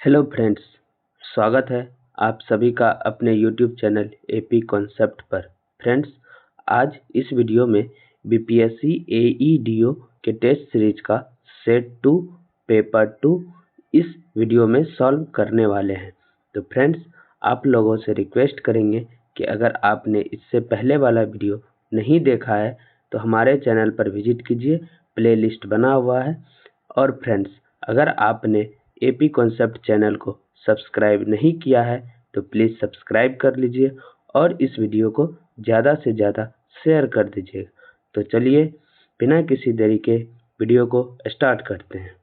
Hello friends, स्वागत है आप सभी का अपने यूट्यूब चैनल एपी कॉन्सेप्ट पर। फ्रेंड्स, आज इस वीडियो में बीपीएससी एईडीओ के टेस्ट सीरीज का सेट 2 पेपर 2 इस वीडियो में सॉल्व करने वाले हैं। तो फ्रेंड्स, आप लोगों से रिक्वेस्ट करेंगे कि अगर आपने इससे पहले वाला वीडियो नहीं देखा है तो हमारे चैनल पर विजिट कीजिए, प्लेलिस्ट बना हुआ है। और फ्रेंड्स, अगर आपने एपी कॉन्सेप्ट चैनल को सब्सक्राइब नहीं किया है तो प्लीज़ सब्सक्राइब कर लीजिए और इस वीडियो को ज़्यादा से ज़्यादा शेयर कर दीजिएगा। तो चलिए बिना किसी देरी के वीडियो को स्टार्ट करते हैं।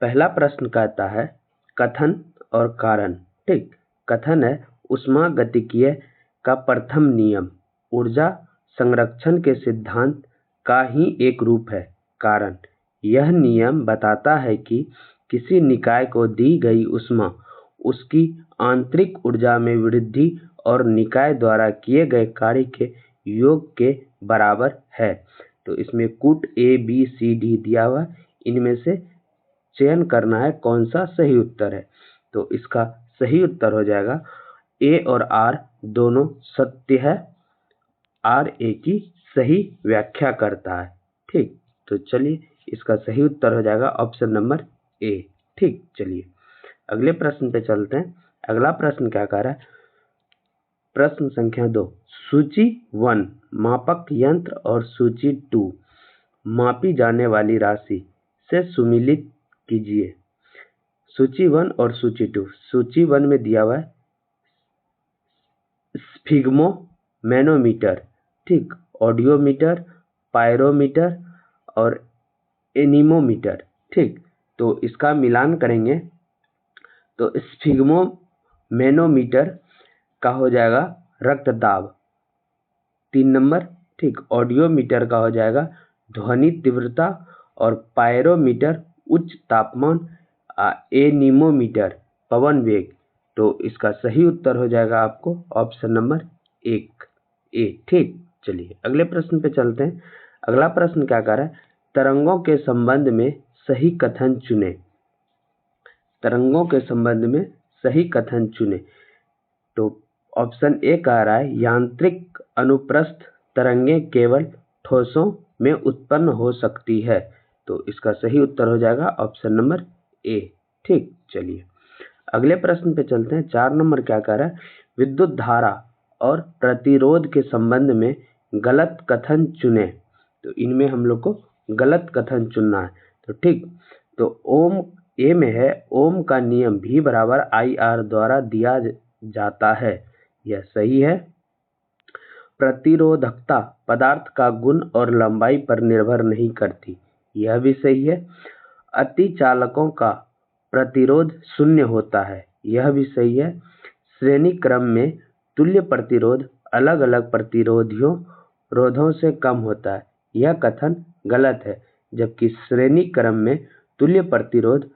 पहला प्रश्न कहता है कथन और कारण। ठीक, कथन है ऊष्मागतिकीय का प्रथम नियम ऊर्जा संरक्षण के सिद्धांत का ही एक रूप है। कारण, यह नियम बताता है कि किसी निकाय को दी गई ऊष्मा उसकी आंतरिक ऊर्जा में वृद्धि और निकाय द्वारा किए गए कार्य के योग के बराबर है। तो इसमें कूट ए बी सी डी दिया हुआ, इनमें से चयन करना है कौन सा सही उत्तर है। तो इसका सही उत्तर हो जाएगा ए और आर दोनों सत्य है। आर ए की सही व्याख्या करता है। ठीक, तो चलिए इसका सही उत्तर हो जाएगा ऑप्शन नंबर ए। ठीक, चलिए अगले प्रश्न पे चलते हैं। अगला प्रश्न क्या कह रहा है? प्रश्न संख्या 2, सूची 1 मापक यंत्र और सूची 2 मापी जाने वाली राशि से सुमेलित कीजिए। सूची 1 और सूची 2। सूची 1 में दिया हुआ है स्फिग्मो मैनोमीटर, ठीक, ऑडियोमीटर, पायरोमीटर और एनीमोमीटर। ठीक, तो इसका मिलान करेंगे तो स्फिग्मो मैनोमीटर का हो जाएगा रक्तदाब 3 नंबर। ठीक, ऑडियोमीटर का हो जाएगा ध्वनि तीव्रता और पायरोमीटर उच्च तापमान, एनीमोमीटर पवन वेग। तो इसका सही उत्तर हो जाएगा आपको ऑप्शन नंबर 1 ए। ठीक, चलिए अगले प्रश्न पे चलते हैं। अगला प्रश्न क्या कर रहा है? तरंगों के संबंध में सही कथन चुने। तरंगों के संबंध में सही कथन चुने। तो ऑप्शन ए कह रहा है यांत्रिक अनुप्रस्थ तरंगें केवल ठोसों में उत्पन्न हो सकती है। तो इसका सही उत्तर हो जाएगा ऑप्शन नंबर ए। ठीक, चलिए अगले प्रश्न पे चलते हैं। 4 नंबर क्या कह रहा है? विद्युत धारा और प्रतिरोध के संबंध में गलत कथन चुने। तो इनमें हम लोग को गलत कथन चुनना है। तो ठीक, तो ओम ए में है ओम का नियम V बराबर IR द्वारा दिया जाता है, यह सही है। प्रतिरोधकता पदार्थ का गुण और लंबाई पर निर्भर नहीं करती, यह भी सही है। अतिचालकों का प्रतिरोध शून्य होता है, यह भी सही है। श्रेणी क्रम में तुल्य प्रतिरोध अलग अलग प्रतिरोधों से कम होता है, यह कथन गलत है। जबकि श्रेणी क्रम में तुल्य प्रतिरोध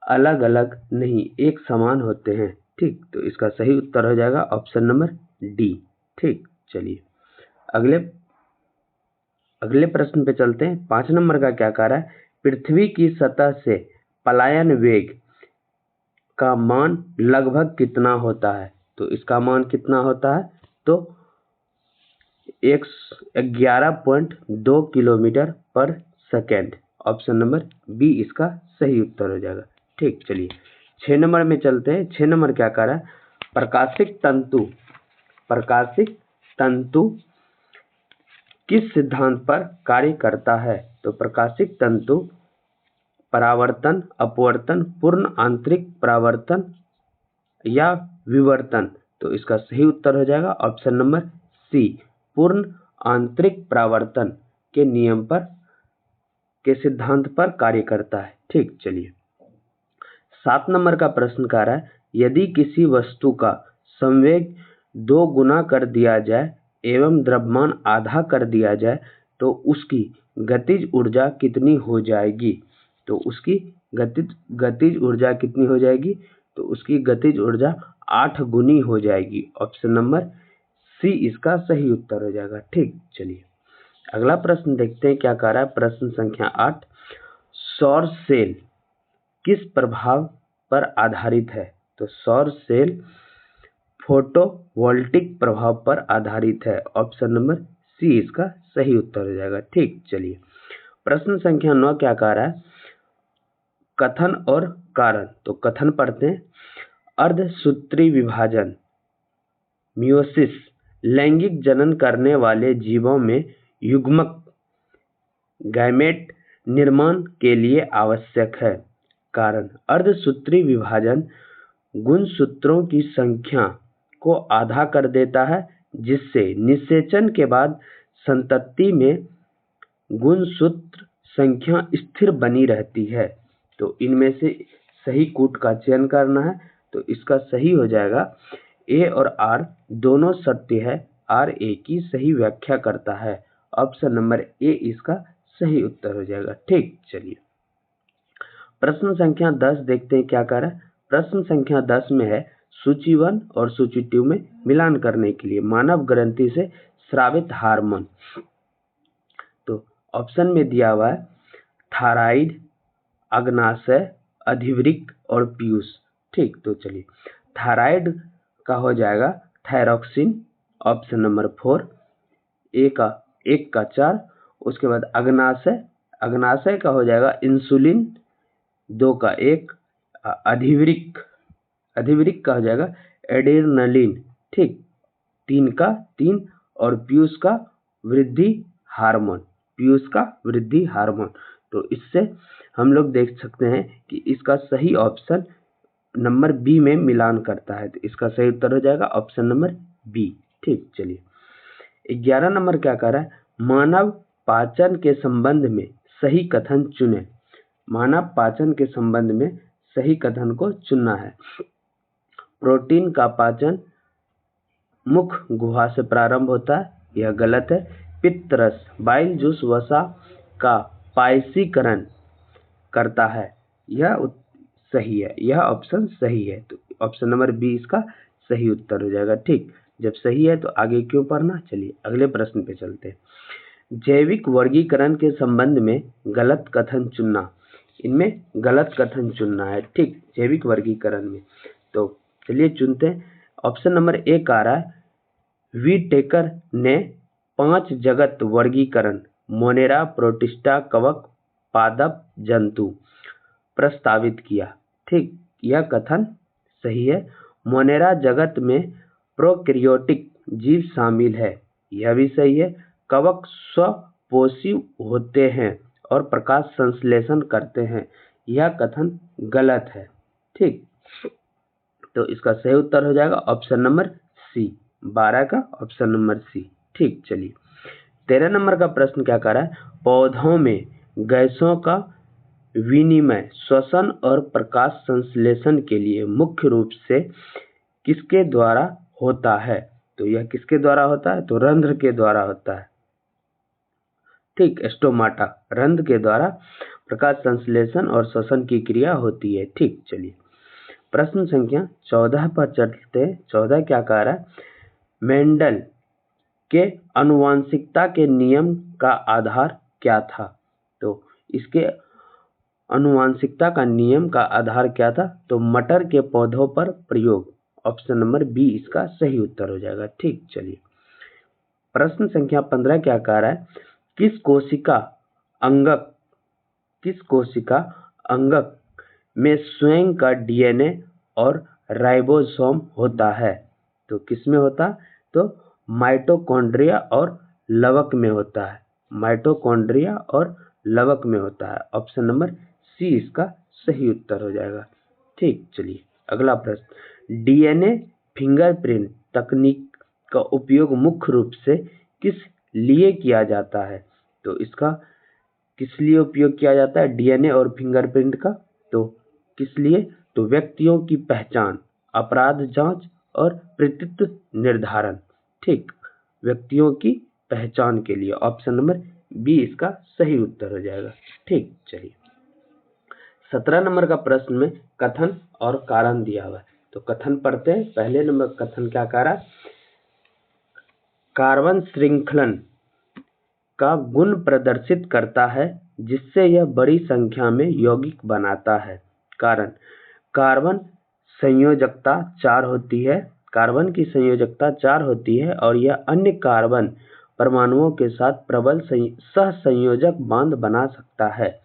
अलग अलग नहीं एक समान होते हैं। ठीक, तो इसका सही उत्तर हो जाएगा ऑप्शन नंबर डी। ठीक, चलिए अगले प्रश्न पे चलते हैं। 5 नंबर का क्या कह रहा है? पृथ्वी की सतह से पलायन वेग का मान लगभग कितना होता है? तो इसका मान कितना होता है? तो 11.2 किलोमीटर पर सेकेंड। ऑप्शन नंबर बी इसका सही उत्तर हो जाएगा। ठीक, चलिए 6 नंबर में चलते हैं। 6 नंबर क्या कह रहा है? प्रकाशिक तंतु किस सिद्धांत पर कार्य करता है? तो प्रकाशिक तंतु परावर्तन, अपवर्तन, पूर्ण आंतरिक परावर्तन या विवर्तन। तो इसका सही उत्तर हो जाएगा ऑप्शन नंबर सी, पूर्ण आंतरिक परावर्तन के नियम पर के सिद्धांत पर कार्य करता है। ठीक, चलिए 7 नंबर का प्रश्न कह रहा है यदि किसी वस्तु का संवेग 2 गुना कर दिया जाए एवं द्रव्यमान आधा कर दिया जाए तो उसकी गतिज ऊर्जा कितनी हो जाएगी? तो उसकी गतिज ऊर्जा कितनी हो जाएगी? तो उसकी गतिज ऊर्जा 8 गुनी हो जाएगी। ऑप्शन नंबर सी इसका सही उत्तर हो जाएगा। ठीक, चलिए अगला प्रश्न देखते हैं क्या कह रहा है। प्रश्न संख्या 8, सौर सेल किस प्रभाव पर आधारित है? तो सौर सेल फोटोवोल्टिक प्रभाव पर आधारित है। ऑप्शन नंबर सी इसका सही उत्तर हो जाएगा। ठीक, चलिए प्रश्न संख्या 9 क्या कह रहा है, कथन और कारण। तो कथन पढ़ते हैं। अर्धसूत्री विभाजन मियोसिस लैंगिक जनन करने वाले जीवों में युग्मक गैमेट निर्माण के लिए आवश्यक है। कारण, अर्धसूत्री विभाजन गुणसूत्रों की संख्या को आधा कर देता है, जिससे निषेचन के बाद संतति में गुणसूत्र संख्या स्थिर बनी रहती है। तो इनमें से सही कूट का चयन करना है। तो इसका सही हो जाएगा ए और आर दोनों सत्य है, आर ए की सही व्याख्या करता है। ऑप्शन नंबर ए इसका सही उत्तर हो जाएगा। ठीक, चलिए प्रश्न संख्या 10 देखते हैं क्या कह रहा है। प्रश्न संख्या 10 में है, सूची 1 और सूची 2 में मिलान करने के लिए मानव ग्रंथि से स्रावित हार्मोन। तो ऑप्शन में दिया हुआ है थायराइड, अग्नाशय, अधिवृक्क और पीयूष। ठीक, तो चलिए थायराइड का हो जाएगा थायरोक्सिन, ऑप्शन नंबर 4, एक का 4। उसके बाद अग्नाशय का हो जाएगा इंसुलिन, 2 का 1। अधिवृक्क का हो जाएगा एड्रेनलिन, ठीक, 3 का 3। और पीयूष का वृद्धि हार्मोन। तो इससे हम लोग देख सकते हैं कि इसका सही ऑप्शन नंबर बी में मिलान करता है। तो इसका सही उत्तर हो जाएगा ऑप्शन नंबर बी। ठीक, चलिए 11 नंबर क्या कह रहा है, मानव पाचन के संबंध में सही कथन चुने। मानव पाचन के संबंध में सही कथन को चुनना है। प्रोटीन का पाचन मुख गुहा से प्रारंभ होता है, यह गलत है। पित्त रस बाइल जूस वसा का पायसीकरण करता है, यह सही है, यह ऑप्शन सही है। तो ऑप्शन नंबर बी इसका सही उत्तर हो जाएगा। ठीक, जब सही है तो आगे क्यों पढ़ना। चलिए अगले प्रश्न पे चलते हैं। जैविक वर्गीकरण के संबंध में गलत कथन चुनना। इनमें गलत कथन चुनना है। ठीक, जैविक वर्गीकरण में तो चलिए चुनते हैं। ऑप्शन नंबर ए का रहा है, व्हीटेकर ने 5 जगत वर्गीकरण मोनेरा, प्रोटिस्टा, कवक, पादप जंतु प्रस्तावित किया। ठीक, यह कथन सही है। मोनेरा जगत में प्रोकैरियोटिक जीव शामिल है, यह भी सही है। कवक स्वपोषी होते हैं और प्रकाश संश्लेषण करते हैं, यह कथन गलत है। ठीक, तो इसका सही उत्तर हो जाएगा ऑप्शन नंबर सी, 12 का ऑप्शन नंबर सी। ठीक, चलिए 13 नंबर का प्रश्न क्या कर रहा है, पौधों में गैसों का विनिमय श्वसन और प्रकाश संश्लेषण के लिए मुख्य रूप से किसके द्वारा होता है। तो यह किसके द्वारा होता है, तो रंध्र के द्वारा होता है। ठीक, स्टोमाटा रंध्र के द्वारा प्रकाश संश्लेषण और श्वसन की क्रिया होती है। ठीक, चलिए प्रश्न संख्या 14 पर चलते। 14 क्या कह रहा है, मेंडल के आनुवंशिकता के नियम का आधार क्या था। तो इसके आनुवंशिकता का नियम का आधार क्या था, तो मटर के पौधों पर प्रयोग। ऑप्शन नंबर बी इसका सही उत्तर हो जाएगा। ठीक, चलिए प्रश्न संख्या 15 क्या कह रहा है, किस कोशिका अंगक में स्वयं का डीएनए और राइबोसोम होता है। तो किसमें होता है, तो माइटोकॉन्ड्रिया और लवक में होता है। माइटोकॉन्ड्रिया और लवक में होता है। ऑप्शन नंबर सी इसका सही उत्तर हो जाएगा। ठीक, चलिए अगला प्रश्न, डीएनए फिंगरप्रिंट तकनीक का उपयोग मुख्य रूप से किस लिए किया जाता है। तो इसका किस लिए उपयोग किया जाता है डीएनए और फिंगरप्रिंट का, तो किस लिए, तो व्यक्तियों की पहचान, अपराध जांच और प्रतित्व निर्धारण। ठीक, व्यक्तियों की पहचान के लिए। ऑप्शन नंबर बी इसका सही उत्तर हो जाएगा। ठीक, चलिए 17 नंबर का प्रश्न में कथन और कारण दिया हुआ है। तो कथन पढ़ते हैं। पहले नंबर कथन क्या कह रहा है, कार्बन श्रृंखलन का गुण प्रदर्शित करता है जिससे यह बड़ी संख्या में यौगिक बनाता है। कारण कार्बन संयोजकता 4 होती है, कार्बन की संयोजकता 4 होती है और यह अन्य कार्बन परमाणुओं के साथ प्रबल सहसंयोजक बांध बना सकता है।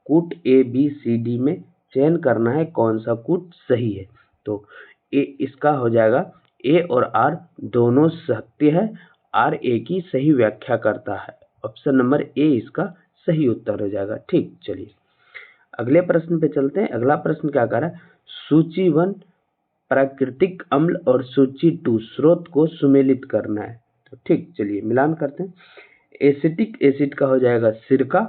कूट ए बी सी डी में चयन करना है कौन सा कूट सही है। तो ए इसका हो जाएगा, ए और आर दोनों सत्य है, आर ए की सही व्याख्या करता है। ऑप्शन नंबर ए इसका सही उत्तर हो जाएगा। ठीक, चलिए अगले प्रश्न पे चलते हैं। अगला प्रश्न क्या कह रहा है, सूची 1 प्राकृतिक अम्ल और सूची 2 स्रोत को सुमेलित करना है। तो ठीक, चलिए मिलान करते हैं। एसिटिक एसिड का हो जाएगा सिरका,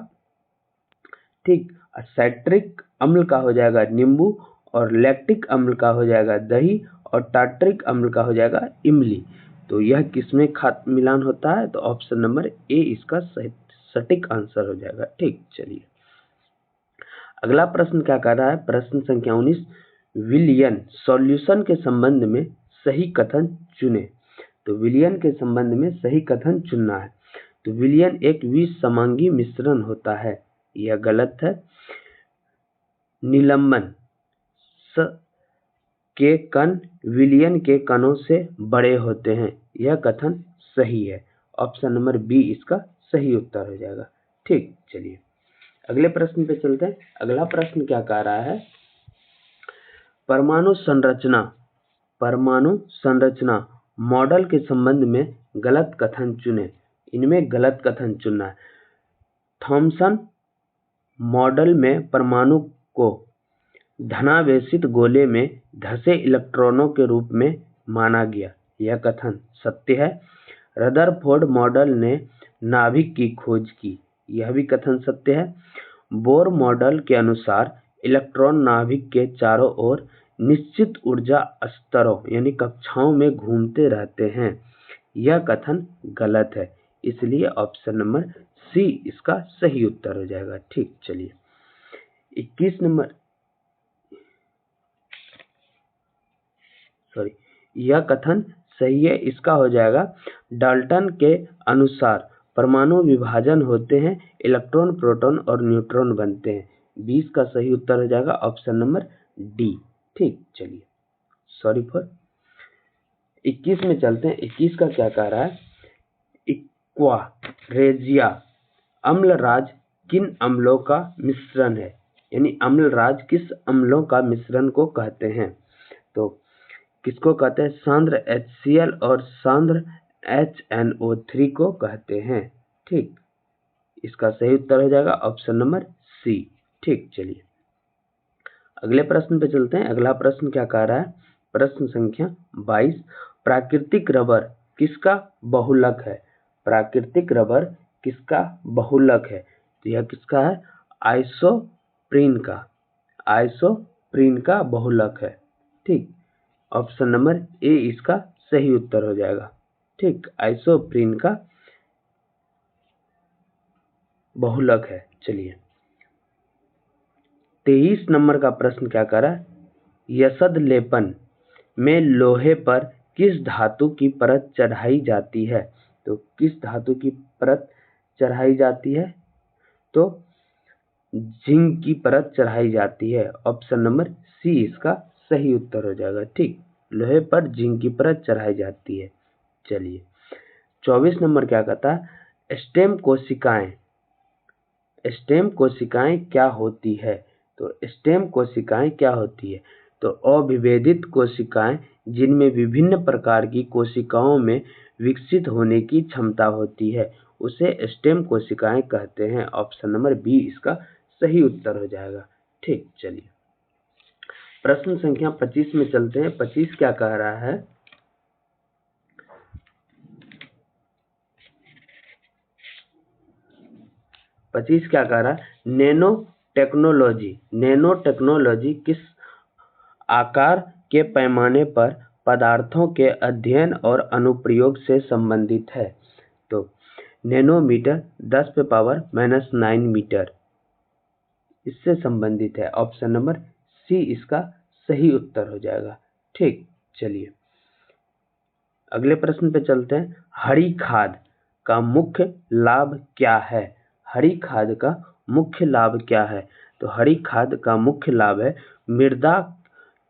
ठीक, और साइट्रिक अम्ल का हो जाएगा नींबू, और लैक्टिक अम्ल का हो जाएगा दही, और टार्टरिक अम्ल का हो जाएगा इमली। तो यह किसमें मिलान होता है, तो ऑप्शन नंबर ए इसका सटीक आंसर हो जाएगा। ठीक, चलिए अगला प्रश्न क्या कर रहा है, प्रश्न संख्या 19, विलयन सॉल्यूशन के संबंध में सही कथन चुने। तो विलयन के संबंध में सही कथन चुनना है। तो विलयन एक विसमांगी मिश्रण होता है, यह गलत है। निलंबन के कण विलयन के कणों से बड़े होते हैं, यह कथन सही है। ऑप्शन नंबर बी इसका सही उत्तर हो जाएगा। ठीक, चलिए अगले प्रश्न पे चलते हैं। अगला प्रश्न क्या कह रहा है, परमाणु संरचना मॉडल के संबंध में गलत कथन चुने। इनमें गलत कथन चुनना है। थॉमसन मॉडल में परमाणु को धनावेशित गोले में धसे इलेक्ट्रॉनों के रूप में माना गया, यह कथन सत्य है। रदरफोर्ड मॉडल ने नाभिक की खोज की, यह भी कथन सत्य है। बोर मॉडल के अनुसार इलेक्ट्रॉन नाभिक के चारों ओर निश्चित ऊर्जा स्तरों यानी कक्षाओं में घूमते रहते हैं, यह कथन गलत है। इसलिए ऑप्शन नंबर सी इसका सही उत्तर हो जाएगा। ठीक, चलिए 21 नंबर, यह कथन सही है, इसका हो जाएगा डाल्टन के अनुसार परमाणु विभाजन होते हैं, इलेक्ट्रॉन प्रोटॉन और न्यूट्रॉन बनते हैं। 20 का सही उत्तर हो जाएगा ऑप्शन नंबर डी। ठीक, चलिए 21 में चलते हैं। 21 का क्या कह रहा है, इक्वारेजिया अम्लराज किन अम्लों का मिश्रण है, यानी अम्लराज किस अम्लों का मिश्रण को कहते हैं। तो किसको कहते हैं, सांद्र HCl और सांद्र HNO3 को कहते हैं। ठीक, इसका सही उत्तर हो जाएगा ऑप्शन नंबर सी। ठीक, चलिए अगले प्रश्न पे चलते हैं। अगला प्रश्न क्या कह रहा है, प्रश्न संख्या 22, प्राकृतिक रबर किसका बहुलक है। प्राकृतिक रबर किसका बहुलक है, तो यह किसका है, आइसोप्रीन का बहुलक है। ठीक, ऑप्शन नंबर ए इसका सही उत्तर हो जाएगा। ठीक, आइसोप्रीन का बहुलक है। चलिए 23 नंबर का प्रश्न क्या कर रहा है, यसद लेपन में लोहे पर किस धातु की परत चढ़ाई जाती है। तो किस धातु की परत चढ़ाई जाती है, तो जिंक की परत चढ़ाई जाती है। ऑप्शन नंबर सी इसका सही उत्तर हो जाएगा। ठीक, लोहे पर जिंक की परत चढ़ाई जाती है। चलिए 24 नंबर क्या कहता है, स्टेम कोशिकाएं क्या होती है। तो स्टेम कोशिकाएं क्या होती है, तो अविभेदित कोशिकाएं जिनमें विभिन्न प्रकार की कोशिकाओं में विकसित होने की क्षमता होती है, उसे स्टेम कोशिकाएं कहते हैं। ऑप्शन नंबर बी इसका सही उत्तर हो जाएगा। ठीक, चलिए प्रश्न संख्या 25 में चलते हैं। 25 क्या कह रहा है, 25 क्या कह रहा है, नैनो टेक्नोलॉजी किस आकार के पैमाने पर पदार्थों के अध्ययन और अनुप्रयोग से संबंधित है। तो नैनोमीटर 10⁻⁻9 मीटर इससे संबंधित है। ऑप्शन नंबर सी इसका सही उत्तर हो जाएगा। ठीक, चलिए अगले प्रश्न पे चलते हैं। हरी खाद का मुख्य लाभ क्या है? हरी खाद का मुख्य लाभ क्या है? तो हरी खाद का मुख्य लाभ है मृदा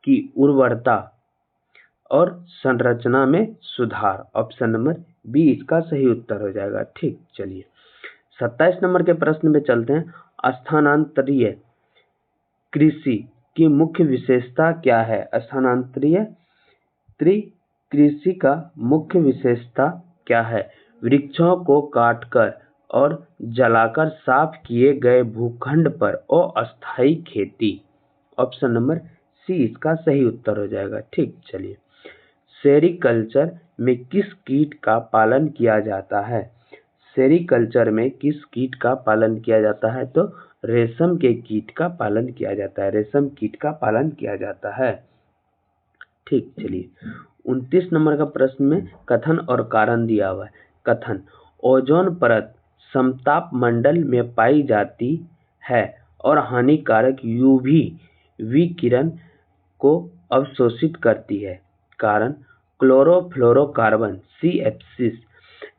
की उर्वरता और संरचना में सुधार। ऑप्शन नंबर बी इसका सही उत्तर हो जाएगा। ठीक, चलिए 27 नंबर के प्रश्न में चलते हैं। स्थानांतरीय कृषि की मुख्य विशेषता क्या है? स्थानांतरीय कृषि का मुख्य विशेषता क्या है? वृक्षों को काटकर और जलाकर साफ किए गए भूखंड पर अस्थायी खेती। ऑप्शन नंबर सी इसका सही उत्तर हो जाएगा। ठीक, चलिए सेरीकल्चर में किस कीट का पालन किया जाता है? सेरीकल्चर में किस कीट का पालन किया जाता है? तो रेशम के कीट का पालन किया जाता है। रेशम कीट का पालन किया जाता है। ठीक, चलिए 29 नंबर का प्रश्न में कथन और कारण दिया हुआ है। कथन, ओजोन परत समताप मंडल में पाई जाती है और हानिकारक यूवी विकिरण को अवशोषित करती है। कारण, क्लोरोफ्लोरोकार्बन CH6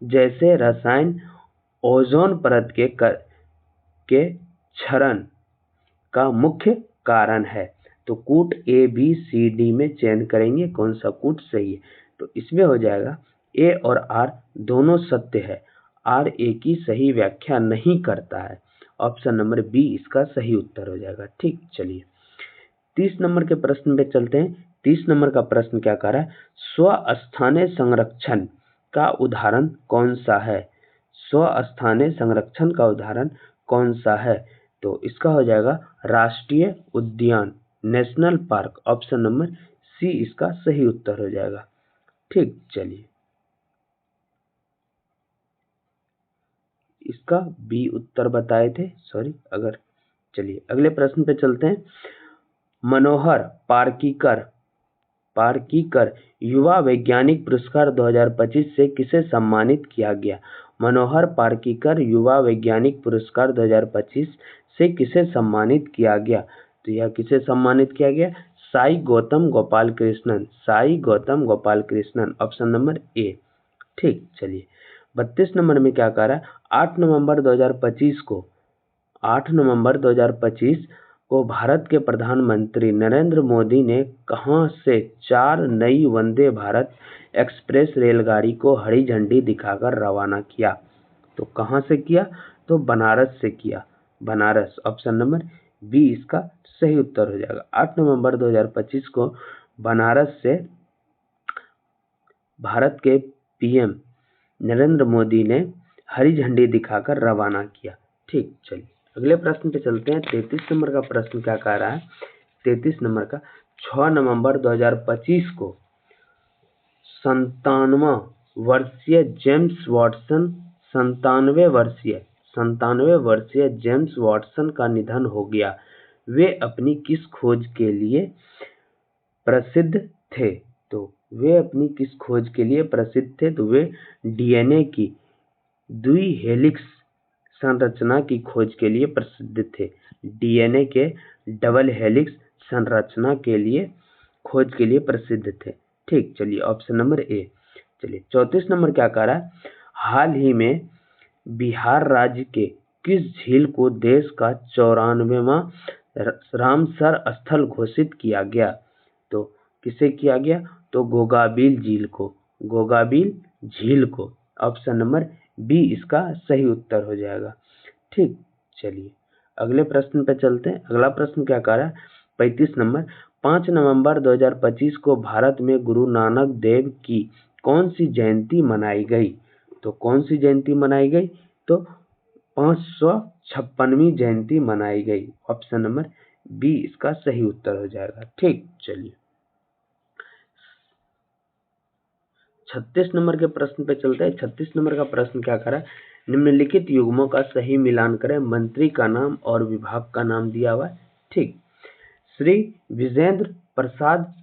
जैसे रसायन ओजोन परत के क्षरण का मुख्य कारण है। तो कूट A, B, C, D में चयन करेंगे कौन सा कूट सही है? तो इसमें हो जाएगा A और R दोनों सत्य है। R A की सही व्याख्या नहीं करता है। ऑप्शन नंबर बी इसका सही उत्तर हो जाएगा। ठीक, चलिए 30 नंबर के प्रश्न पे चलते हैं। 30 नंबर का प्रश्न क्या कह रहा है? स्वस्थानीय संरक्षण का उदाहरण कौन सा है? स्वस्थानीय संरक्षण का उदाहरण कौन सा है? तो इसका हो जाएगा राष्ट्रीय उद्यान, national park. Option number C इसका सही उत्तर हो जाएगा। ठीक, चलिए इसका बी उत्तर बताए थे, सॉरी अगर। चलिए अगले प्रश्न पे चलते हैं। मनोहर पार्कीकर युवा वैज्ञानिक पुरस्कार 2025 से किसे सम्मानित किया गया? मनोहर पार्कीकर युवा वैज्ञानिक पुरस्कार 2025 से किसे सम्मानित किया गया? तो यह किसे सम्मानित किया गया? Sai Gautam Gopal Krishnan. Sai Gautam Gopal Krishnan. Option number A. ठीक, चलिए 32 नंबर में क्या कह रहा है? 8 नवंबर 2025 को भारत के प्रधानमंत्री नरेंद्र मोदी ने कहां से 4 नई वंदे भारत एक्सप्रेस रेलगाड़ी को हरी झंडी दिखाकर रवाना किया? तो कहां से किया? तो बनारस से किया। बनारस। ऑप्शन नंबर बी इसका सही उत्तर हो जाएगा। 8 नवंबर 2025 को बनारस से भारत के PM नरेंद्र मोदी ने हरी झंडी दिखाकर रवाना किया। ठीक, चलिए अगले प्रश्न पे चलते हैं। 33 नंबर का प्रश्न क्या कह रहा है? 33 नंबर का 6 नवंबर 2025 को 97 वर्षीय जेम्स वाटसन का निधन हो गया। वे अपनी किस खोज के लिए प्रसिद्ध थे? तो वे अपनी किस खोज के लिए प्रसिद्ध थे? तो वे DNA की द्विहेलिक्स संरचना की खोज के लिए प्रसिद्ध थे। DNA के डबल हेलिक्स संरचना के लिए खोज के लिए प्रसिद्ध थे। ठीक, चलिए ऑप्शन नंबर ए। चलिए 34 नंबर क्या कह रहा है? हाल ही में बिहार राज्य के किस झील को देश का 94वां रामसर स्थल घोषित किया गया? तो किसे किया गया? तो गोगाबिल झील को। ऑप्शन नंबर बी इसका सही उत्तर हो जाएगा। ठीक, चलिए अगले प्रश्न पे चलते हैं। अगला प्रश्न क्या कह रहा है? 35 नंबर 5 नवंबर 2025 को भारत में गुरु नानक देव की कौन सी जयंती मनाई गई? तो कौन सी जयंती मनाई गई? तो 556वीं जयंती मनाई गई। ऑप्शन नंबर बी इसका सही उत्तर हो जाएगा। ठीक, चलिए 36 नंबर के प्रश्न पे चलते हैं। 36 नंबर का प्रश्न क्या कर रहा है? निम्नलिखित युग्मों का सही मिलान करें। मंत्री का नाम और विभाग का नाम दिया हुआ है। ठीक, श्री विजेंद्र प्रसाद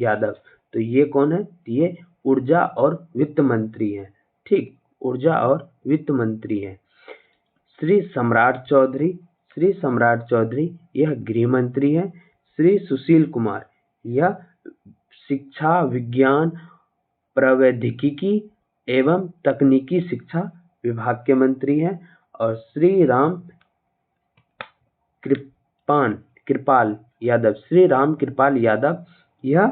यादव। तो ये कौन है? ये ऊर्जा और वित्त मंत्री हैं। ठीक, ऊर्जा और वित्त मंत्री हैं। श्री सम्राट चौधरी यह गृह मंत्री हैं। श्री सुशील कुमार यह शिक्षा विज्ञान प्रौद्योगिकी एवं तकनीकी शिक्षा विभाग के मंत्री हैं। और श्री राम कृपाल यादव यह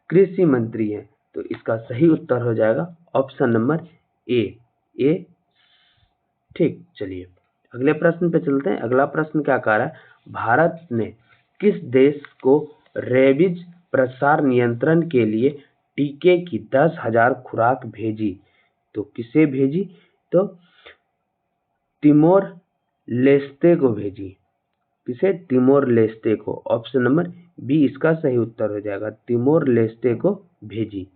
कृषि मंत्री हैं। तो इसका सही उत्तर हो जाएगा ऑप्शन नंबर ए। ठीक, चलिए अगले प्रश्न पे चलते हैं। अगला प्रश्न क्या कह रहा है, भारत ने किस देश को रेबीज प्रसार नियंत्रण के लिए टीके की 10,000 खुराक भेजी? तो किसे भेजी? तो तिमोर लेस्ते को भेजी। किसे? तिमोर लेस्ते को। ऑप्शन नंबर बी इसका सही उत्तर हो जाएगा, तिमोर लेस्ते को भेजी।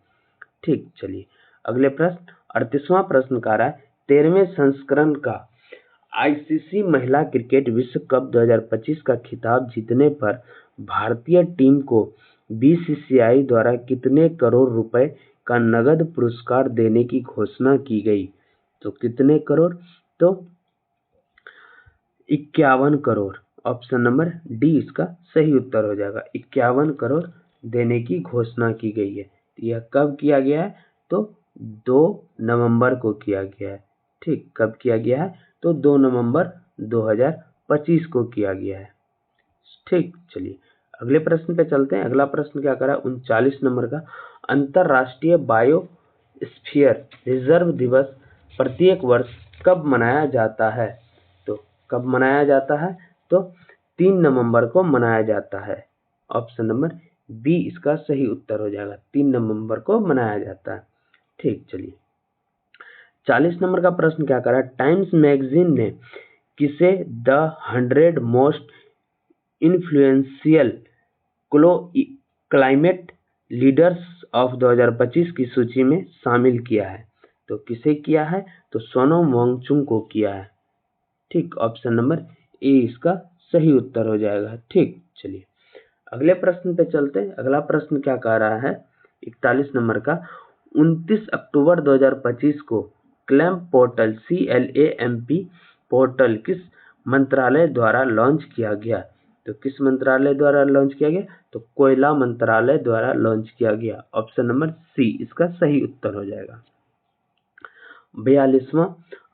ठीक, चलिए अगले प्रश्न 38वां प्रश्न कह रहा है, 13वें संस्करण का आईसीसी महिला क्रिकेट विश्व कप 2025 का खिताब जीतने पर भारतीय टीम को बीसीसीआई द्वारा कितने करोड़ रुपए का नगद पुरस्कार देने की घोषणा की गई? तो कितने करोड़? तो 51 करोड़। ऑप्शन नंबर डी इसका सही उत्तर हो जाएगा, 51 करोड़ देने की घोषणा की गई है। यह कब किया गया है? तो 2 नवंबर को किया गया है। ठीक, कब किया गया है? तो 2 नवंबर 2025 को किया गया है। ठीक, चलिए अगले प्रश्न पे चलते हैं। अगला प्रश्न क्या करा? 39 नंबर का, अंतरराष्ट्रीय बायोस्फीयर रिजर्व दिवस प्रत्येक वर्ष कब मनाया जाता है? तो कब मनाया जाता है? तो 3 नवंबर को मनाया जाता है। ऑप्शन नंबर बी इसका सही उत्तर हो जाएगा, 3 नवंबर को मनाया जाता है। ठीक, चलिए 40 नंबर का प्रश्न क्या करा? टाइम्स मैगजीन ने किसे the 100 most influential climate leaders of 2025 की सूची में शामिल किया है? तो किसे किया है? तो सोनम वांगचुक को किया है। ठीक, ऑप्शन नंबर ए इसका सही उत्तर हो जाएगा। ठीक, चलिए अगले प्रश्न पे चलते हैं। अगला प्रश्न क्या कह रहा है? 41 नंबर का, 29 अक्टूबर 2025 को क्लैम्प पोर्टल CLAMP पोर्टल किस मंत्रालय द्वारा लॉन्च किया गया? तो किस मंत्रालय द्वारा लॉन्च किया गया? तो कोयला मंत्रालय द्वारा लॉन्च किया गया। ऑप्शन नंबर सी इसका सही उत्तर हो जाएगा। 42वां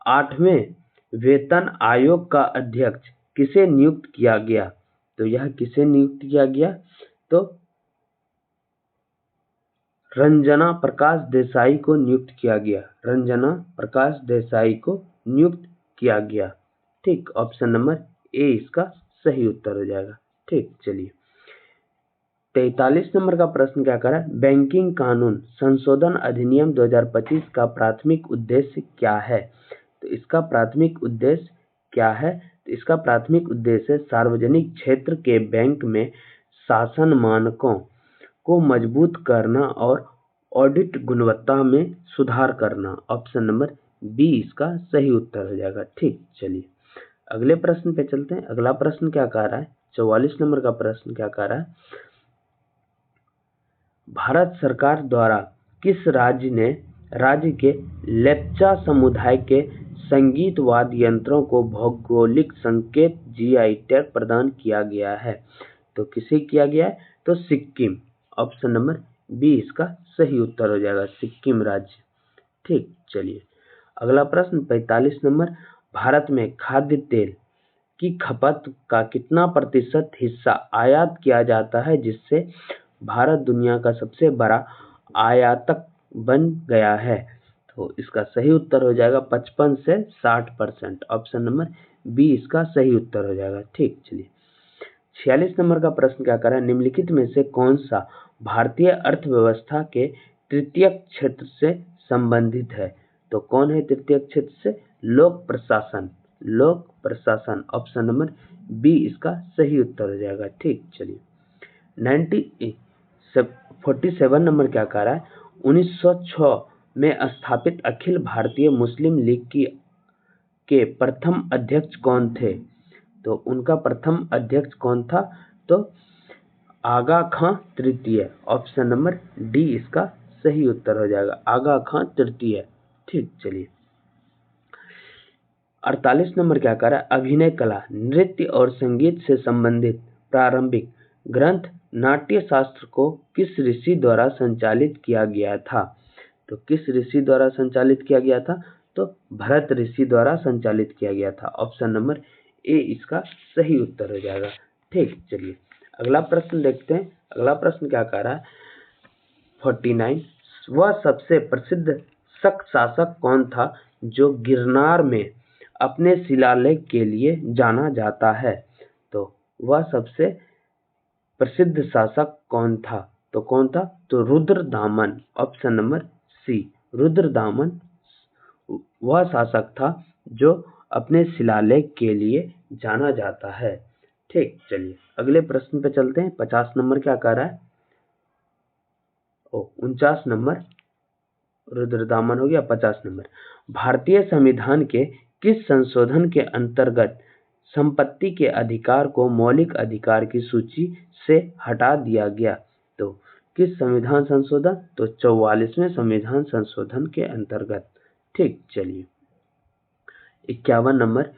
8वें वेतन आयोग का अध्यक्ष किसे नियुक्त किया गया? तो यह किसे नियुक्त किया गया? तो रंजना प्रकाश देसाई को नियुक्त किया गया। रंजना प्रकाश देसाई को नियुक्त किया गया। ठीक, ऑप्शन नंबर ए इसका सही उत्तर हो जाएगा। ठीक, चलिए 43 नंबर का प्रश्न क्या कर रहा है? बैंकिंग कानून संशोधन अधिनियम 2025 का प्राथमिक उद्देश्य क्या है? तो इसका प्राथमिक उद्देश्य क्या है? तो इसका प्राथमिक उद्देश्य सार्वजनिक क्षेत्र के बैंक में शासन मानकों को मजबूत करना और ऑडिट गुणवत्ता में सुधार करना। ऑप्शन नंबर बी इसका सही उत्तर हो जाएगा। ठीक, चलिए अगले प्रश्न पे चलते हैं। अगला प्रश्न क्या कह रहा है? 44 नंबर का प्रश्न क्या कह रहा है? भारत सरकार द्वारा किस राज्य के लेप्चा समुदाय के संगीत वाद्य यंत्रों को भौगोलिक संकेत GI टैग प्रदान किया गया है? तो किसे किया गया है? तो सिक्किम। ऑप्शन नंबर बी इसका सही उत्तर हो जाएगा, सिक्किम राज्य। ठीक, चलिए अगला प्रश्न 45 नंबर, भारत में खाद्य तेल की खपत का कितना प्रतिशत हिस्सा आयात किया जाता है, जिससे भारत दुनिया का सबसे बड़ा आयातक बन गया है? तो इसका सही उत्तर हो जाएगा 55 से 60%। ऑप्शन नंबर बी इसका सही उत्तर हो जाएगा। ठीक, चलिए 46 नंबर का प्रश्न क्या कर रहा है? निम्नलिखित में से कौन सा भारतीय अर्थव्यवस्था के तृतीय क्षेत्र से संबंधित है? तो कौन है तृतीय क्षेत्र से? लोक प्रशासन। लोक प्रशासन, ऑप्शन नंबर बी इसका सही उत्तर हो जाएगा। ठीक, चलिए 47 नंबर क्या कह रहा है? 1906 में स्थापित अखिल भारतीय मुस्लिम लीग के प्रथम अध्यक्ष कौन थे? तो उनका प्रथम अध्यक्ष कौन था? तो आगा खां तृतीय। ऑप्शन नंबर डी इसका सही उत्तर हो जाएगा, आगा खां तृतीय। ठीक, चलिए 48 नंबर क्या कर रहा है? अभिनय कला, नृत्य और संगीत से संबंधित प्रारंभिक ग्रंथ नाट्य शास्त्र को किस ऋषि द्वारा संचालित किया गया था? तो किस ऋषि द्वारा संचालित किया गया था? तो भरत ऋषि द्वारा संचालित किया गया था। ऑप्शन नंबर ए इसका सही उत्तर हो जाएगा। ठीक, चलिए अगला प्रश्न देखते हैं। अगला प्रश्न क्या कह रहा है? 49 वह सबसे प्रसिद्ध शक शासक कौन था जो गिरनार में अपने शिलालेख के लिए जाना जाता है? तो वह सबसे प्रसिद्ध शासक कौन था? तो कौन था? तो Rudradaman. Option number C, Rudradaman वह शासक था जो अपने शिलालेख के लिए जाना जाता है। ठीक, चलिए अगले प्रश्न पे चलते हैं। 50 नंबर क्या कह रहा है? 49 नंबर रुद्रदामन हो गया। 50 नंबर, भारतीय संविधान के किस संशोधन के अंतर्गत संपत्ति के अधिकार को मौलिक अधिकार की सूची से हटा दिया गया? तो किस संविधान संशोधन? तो 44वें संविधान संशोधन के अंतर्गत। ठीक, चलिए 51 नंबर,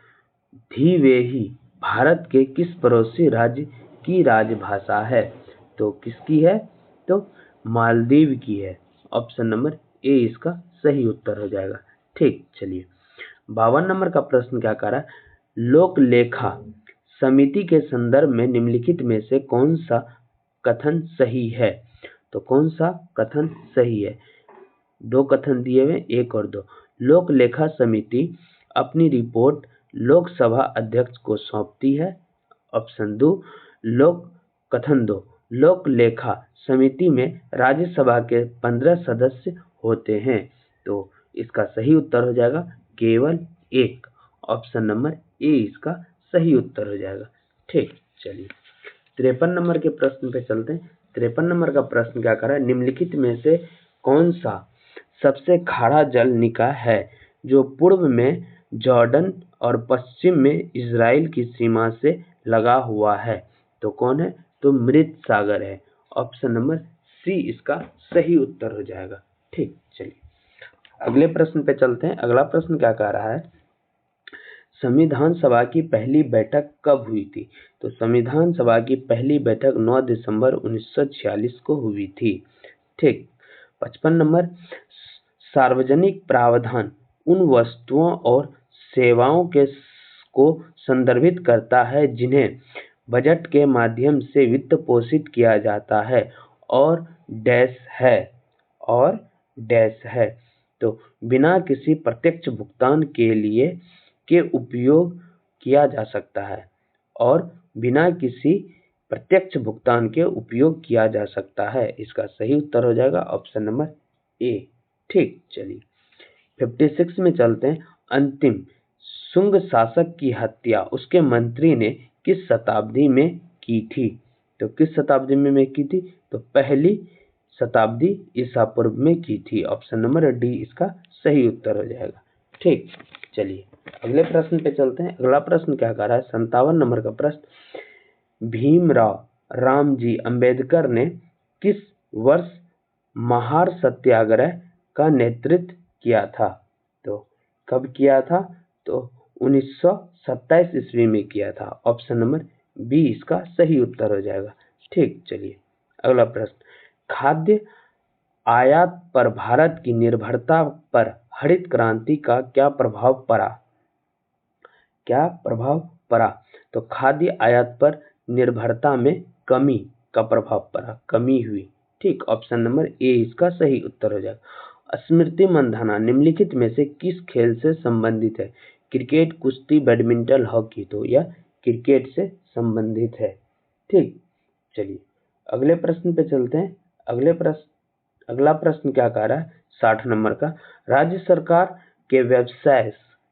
धीवेही भारत के किस पड़ोसी राज्य की राजभाषा है? तो किसकी है? तो मालदीव की है। ऑप्शन नंबर ए इसका सही उत्तर हो जाएगा। ठीक, चलिए 52 नंबर का प्रश्न क्या कह रहा है? लोक लेखा समिति के संदर्भ में निम्नलिखित में से कौन सा कथन सही है? तो कौन सा कथन सही है? दो कथन दिए हुए, एक और दो। लोक लेखा समिति अपनी रिपोर्ट लोकसभा अध्यक्ष को सौंपती है। ऑप्शन दो, कथन दो, लोक लेखा समिति में राज्यसभा के 15 सदस्य होते हैं। तो इसका सही उत्तर हो जाएगा केवल एक। ऑप्शन नंबर ए इसका सही उत्तर हो जाएगा। ठीक, चलिए 53 नंबर के प्रश्न पे चलते हैं। 53 नंबर का प्रश्न क्या कर रहा है? निम्नलिखित में से कौन सा सबसे खारा जल निकाय है जो पूर्व में जॉर्डन और पश्चिम में इजराइल की सीमा से लगा हुआ है? तो कौन है? तो मृत सागर है। ऑप्शन नंबर सी इसका सही उत्तर हो जाएगा। ठीक, चलिए अगले प्रश्न पे चलते हैं। अगला प्रश्न क्या कह रहा है? संविधान सभा की पहली बैठक कब हुई थी? तो संविधान सभा की पहली बैठक 9 दिसंबर 1946 को हुई थी। ठीक, 55 नंबर, सार्वजनिक प्रावधान उन वस्तुओं और सेवाओं को संदर्भित करता है जिन्हें बजट के माध्यम से वित्त पोषित किया जाता है और डैश है। तो बिना किसी प्रत्यक्ष भुगतान के उपयोग किया जा सकता है और बिना किसी प्रत्यक्ष भुगतान के उपयोग किया जा सकता है। इसका सही उत्तर हो जाएगा ऑप्शन नंबर ए। ठीक, चलिए 56 में चलते हैं। अंतिम शुंग शासक की हत्या उसके मंत्री ने किस शताब्दी में की थी? तो किस शताब्दी में की थी? तो पहली शताब्दी ईसा पूर्व में की थी। ऑप्शन नंबर डी इसका सही उत्तर हो जाएगा। ठीक, चलिए अगले प्रश्न पे चलते हैं। अगला प्रश्न क्या कह रहा है? 57 नंबर का प्रश्न, भीमराव रामजी अंबेडकर ने किस वर्ष महार सत्याग्रह का नेतृत्व किया था? तो कब किया था? तो 1927 ईस्वी में किया था। ऑप्शन नंबर बी इसका सही उत्तर हो जाएगा। ठीक, चलिए अगला प्रश्न, खाद्य आयात पर भारत की निर्भरता पर हरित क्रांति का क्या प्रभाव पड़ा? तो खाद्य आयात पर निर्भरता में कमी का प्रभाव पड़ा, कमी हुई। ठीक, ऑप्शन नंबर ए इसका सही उत्तर हो जाएगा। स्मृति मंधाना निम्नलिखित में से किस खेल से संबंधित है? क्रिकेट, कुश्ती, बैडमिंटन, हॉकी। तो यह क्रिकेट से संबंधित है। ठीक, चलिए अगले प्रश्न पे चलते हैं। अगला प्रश्न क्या कह रहा है? 60 नंबर का, राज्य सरकार के व्यवसाय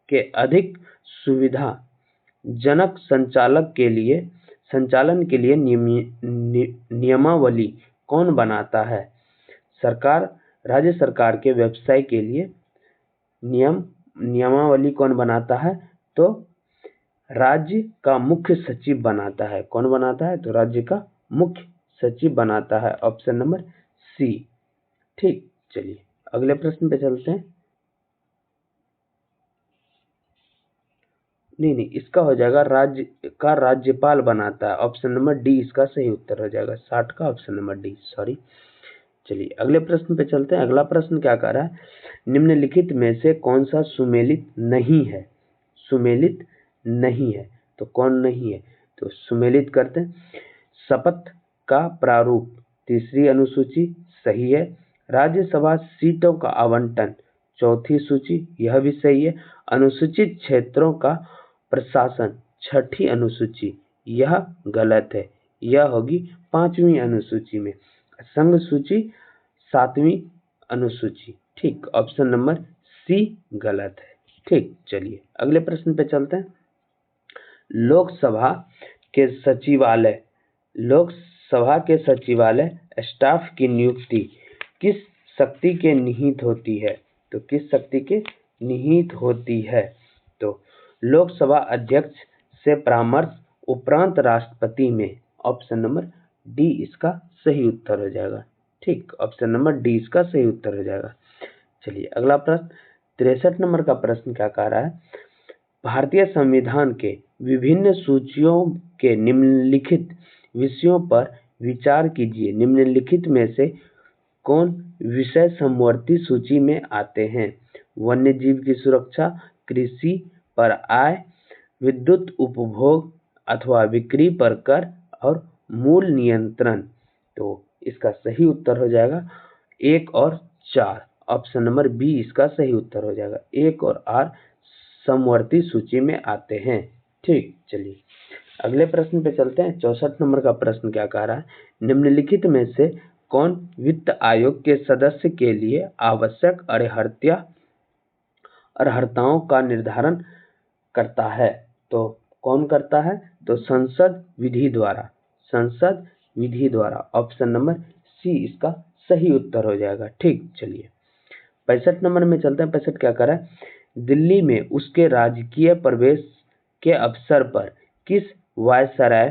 के अधिक सुविधाजनक संचालन के लिए नियमावली कौन बनाता है? राज्य सरकार के व्यवसाय के लिए नियमावली कौन बनाता है? तो राज्य का मुख्य सचिव बनाता है। कौन बनाता है? तो राज्य का मुख्य सचिव बनाता है। Option number C. ठीक, चलिए अगले प्रश्न पे चलते हैं। नहीं, इसका हो जाएगा राज्य का राज्यपाल बनाता है। ऑप्शन नंबर डी इसका सही उत्तर हो जाएगा। 60 का ऑप्शन नंबर डी, सॉरी। चलिए अगले प्रश्न पे चलते हैं। अगला प्रश्न क्या कह रहा है, निम्नलिखित में से कौन सा सुमेलित नहीं है? सुमेलित नहीं है तो कौन नहीं है? तो सुमेलित करते हैं। शपथ का प्रारूप तीसरी अनुसूची सही है। राज्यसभा सीटों का आवंटन चौथी सूची, यह भी सही है। अनुसूचित क्षेत्रों का प्रशासन छठी अनुसूची, यह गलत है, यह होगी पांचवी अनुसूची में। संघ सूची सातवीं अनुसूची, ठीक, ऑप्शन नंबर सी गलत है। ठीक, चलिए अगले प्रश्न पे चलते हैं। लोकसभा के सचिवालय स्टाफ की नियुक्ति किस शक्ति के निहित होती है? तो किस शक्ति के निहित होती है? तो लोकसभा अध्यक्ष से परामर्श उपरांत राष्ट्रपति में, ऑप्शन नंबर डी इसका सही उत्तर हो जाएगा। ठीक, ऑप्शन नंबर डी इसका सही उत्तर हो जाएगा। चलिए अगला प्रश्न 63 नंबर का प्रश्न क्या कह रहा है, भारतीय संविधान के विभिन्न सूचियों के निम्नलिखित विषयों पर विचार कीजिए। निम्नलिखित में से कौन विषय समवर्ती सूची में आते हैं? वन्य जीव की सुरक्षा, कृषि पर आय, विद्युत उपभोग अथवा बिक्री पर कर और मूल नियंत्रण। तो इसका सही उत्तर हो जाएगा 1 और 4, ऑप्शन नंबर बी इसका सही उत्तर हो जाएगा। 1 और 8 समवर्ती सूची में आते हैं। ठीक, चलिए अगले प्रश्न पे चलते हैं। 64 नंबर का प्रश्न क्या कह रहा है, निम्नलिखित में से कौन वित्त आयोग के सदस्य के लिए आवश्यक अर्हताओं का निर्धारण करता है? तो कौन करता है? तो संसद विधि द्वारा, ऑप्शन नंबर सी इसका सही उत्तर हो जाएगा। ठीक, चलिए 65 नंबर में चलते हैं। 65 क्या कर रहा है, दिल्ली में उसके राजकीय प्रवेश के अवसर पर किस वायसराय